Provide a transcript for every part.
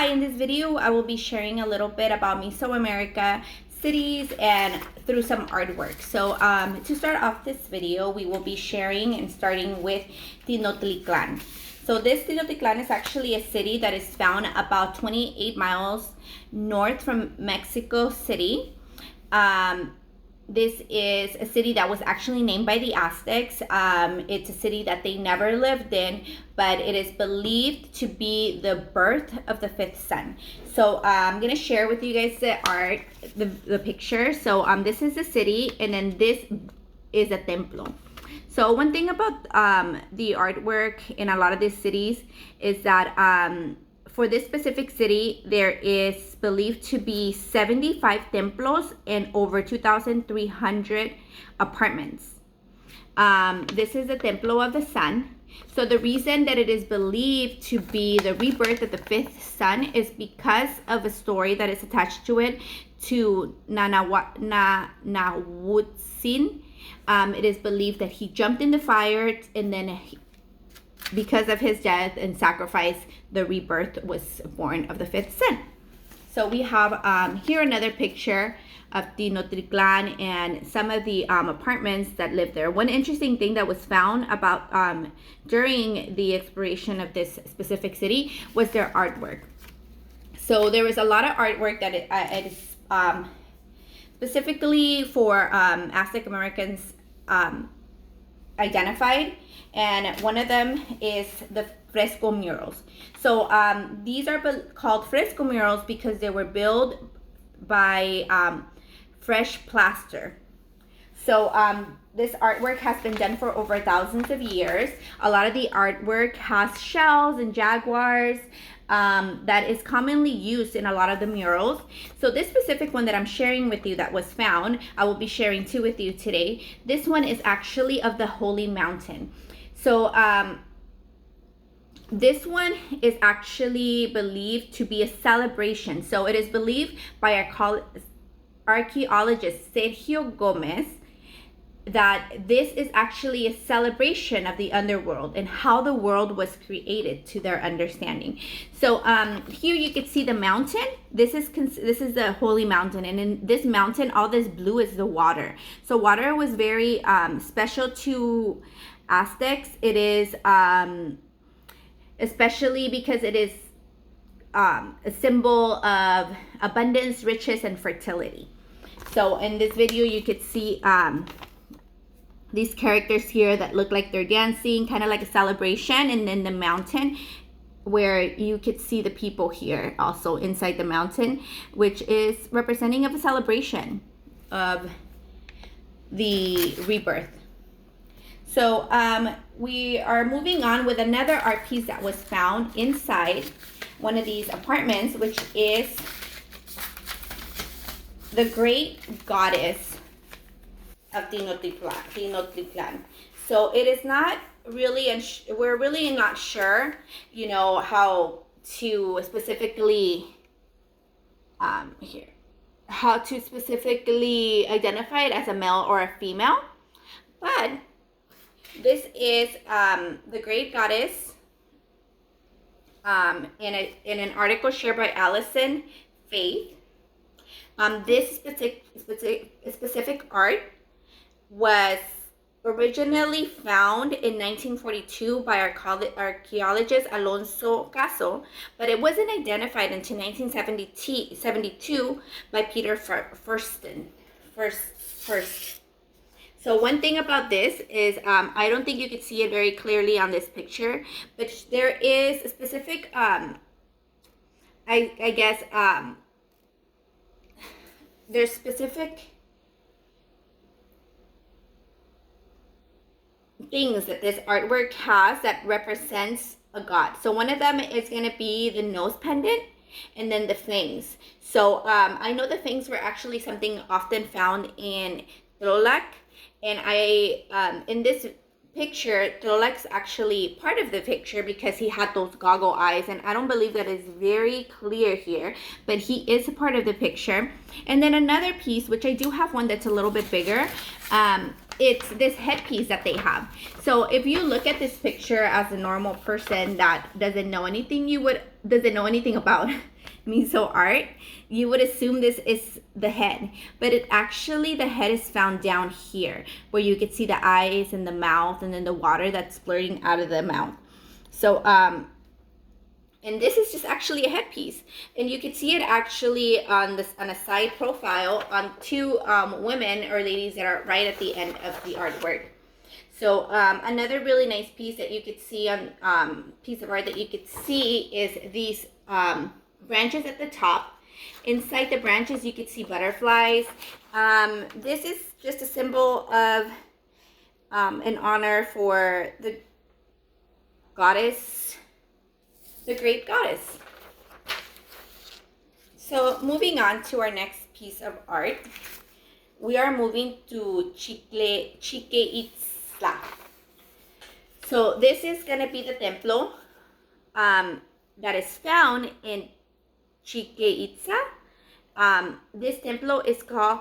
Hi, in this video, I will be sharing a little bit about Mesoamerica cities and through some artwork. So to start off this video, we will be sharing and starting with Tenochtitlan. So this Tenochtitlan is actually a city that is found about 28 miles north from Mexico City. This is a city that was actually named by the Aztecs. It's a city that they never lived in, but it is believed to be the birth of the fifth sun. So I'm gonna share with you guys the art, the picture. So this is the city, and then this is a templo. So one thing about the artwork in a lot of these cities is that for this specific city, there is believed to be 75 templos and over 2,300 apartments. This is the Templo of the Sun. So the reason that it is believed to be the rebirth of the fifth sun is because of a story that is attached to it to Nahuatzin. It is believed that he jumped in the fire and then because of his death and sacrifice, the rebirth was born of the fifth sun. So we have here another picture of Tenochtitlan and some of the apartments that live there. One interesting thing that was found about during the exploration of this specific city was their artwork. So there was a lot of artwork that it is specifically for Aztec Americans identified, and one of them is the fresco murals. So these are called fresco murals because they were built by fresh plaster. So this artwork has been done for over thousands of years. A lot of the artwork has shells and jaguars that is commonly used in a lot of the murals. So this specific one that I'm sharing with you that was found, I will be sharing two with you today. This one is actually of the Holy Mountain. So this one is actually believed to be a celebration. So it is believed by our archaeologist Sergio Gomez that this is actually a celebration of the underworld and how the world was created to their understanding. So here you can see the mountain. This is the Holy Mountain, and in this mountain, all this blue is the water. So water was very special to Aztecs. It is especially because it is a symbol of abundance, riches, and fertility. So in this video, you could see these characters here that look like they're dancing, kind of like a celebration, and then the mountain where you could see the people here also inside the mountain, which is representing of a celebration of the rebirth. So we are moving on with another art piece that was found inside one of these apartments, which is the Great Goddess of Tenochtitlan. So it is not really, we're really not sure, you know, how to specifically how to specifically identify it as a male or a female, but this is the Great Goddess in an article shared by Allison Faith. This specific art was originally found in 1942 by archaeologist Alonso Caso, but it wasn't identified until 1972 by Peter Fursten. So one thing about this is I don't think you could see it very clearly on this picture, but there is a specific I guess there's specific things that this artwork has that represents a god. So one of them is going to be the nose pendant and then the fangs. So I know the fangs were actually something often found in Tlaloc, and in this picture, Tlaloc actually part of the picture because he had those goggle eyes, and I don't believe that is very clear here, but he is a part of the picture. And then another piece, which I do have one that's a little bit bigger, it's this headpiece that they have. So if you look at this picture as a normal person that doesn't know anything about miso art, you would assume this is the head, but it actually, the head is found down here where you could see the eyes and the mouth and then the water that's splurting out of the mouth. So and this is just actually a headpiece, and you can see it actually on a side profile on two women or ladies that are right at the end of the artwork. So another really nice piece that you could see on piece of art that you could see is these branches at the top. Inside the branches you could see butterflies. This is just a symbol of an honor for the goddess, the great goddess. So moving on to our next piece of art, we are moving to Chichen Itza. So this is going to be the templo that is found in Chichen Itza. This templo is called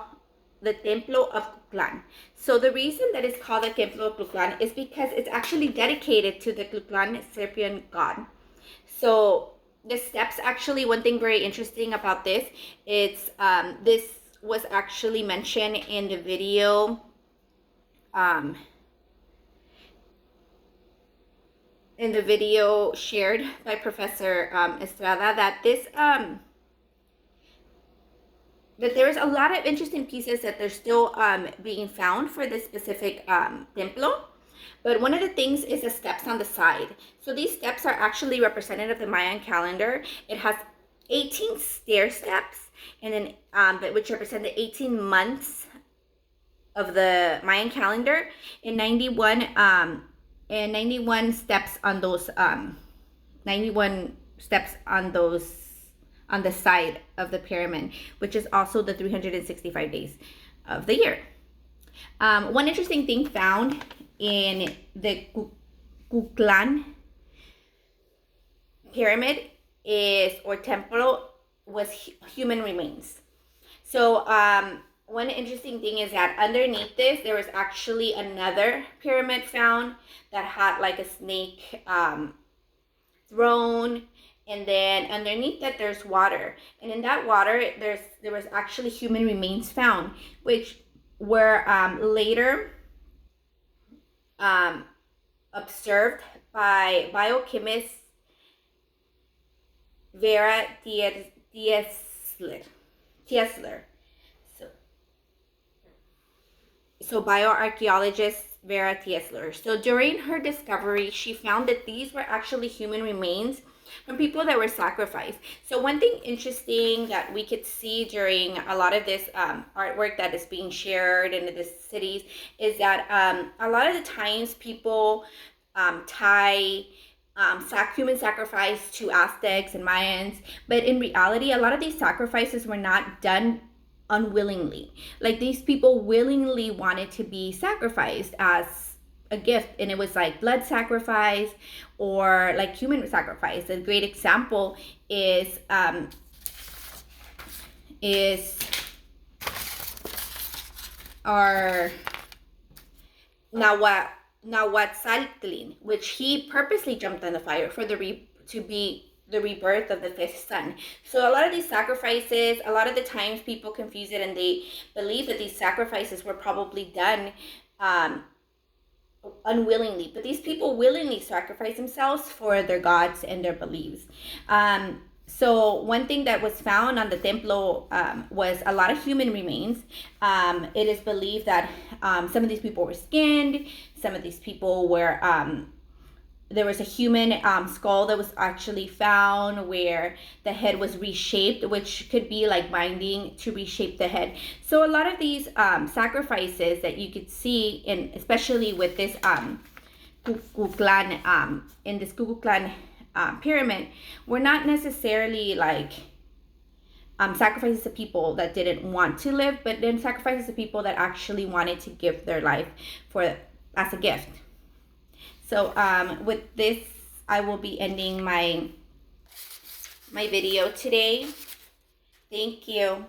the Templo of Kukulkan. So the reason that it's called the Templo of Kukulkan is because it's actually dedicated to the Kukulkan Serpian god. So the steps, actually, one thing very interesting about this, it's this was actually mentioned in the video shared by Professor Estrada, that this that there's a lot of interesting pieces that they're still being found for this specific templo. But one of the things is the steps on the side. So these steps are actually representative of the Mayan calendar. It has 18 stair steps, and then which represent the 18 months of the Mayan calendar, and 91 steps on those 91 steps on those on the side of the pyramid, which is also the 365 days of the year. One interesting thing found in the Kukulkan pyramid or temple was human remains. So one interesting thing is that underneath this there was actually another pyramid found that had like a snake throne, and then underneath that there's water, and in that water there was actually human remains found, which were later observed by biochemist Vera Tiesler. So bioarchaeologist Vera Tiesler. So during her discovery, she found that these were actually human remains from people that were sacrificed. So one thing interesting that we could see during a lot of this artwork that is being shared in the cities is that a lot of the times people tie human sacrifice to Aztecs and Mayans, but in reality a lot of these sacrifices were not done unwillingly. Like, these people willingly wanted to be sacrificed as a gift, and it was like blood sacrifice or like human sacrifice. A great example is our Nahuatl, which he purposely jumped on the fire for to be the rebirth of the fifth sun. So a lot of these sacrifices, a lot of the times people confuse it and they believe that these sacrifices were probably done unwillingly, but these people willingly sacrifice themselves for their gods and their beliefs. So one thing that was found on the templo was a lot of human remains. It is believed that some of these people were skinned, some of these people were there was a human skull that was actually found where the head was reshaped, which could be like binding to reshape the head. So a lot of these sacrifices that you could see, in especially with this Kukulkan, in this Kukulkan pyramid, were not necessarily like sacrifices to people that didn't want to live, but then sacrifices to people that actually wanted to give their life as a gift. So with this, I will be ending my video today. Thank you.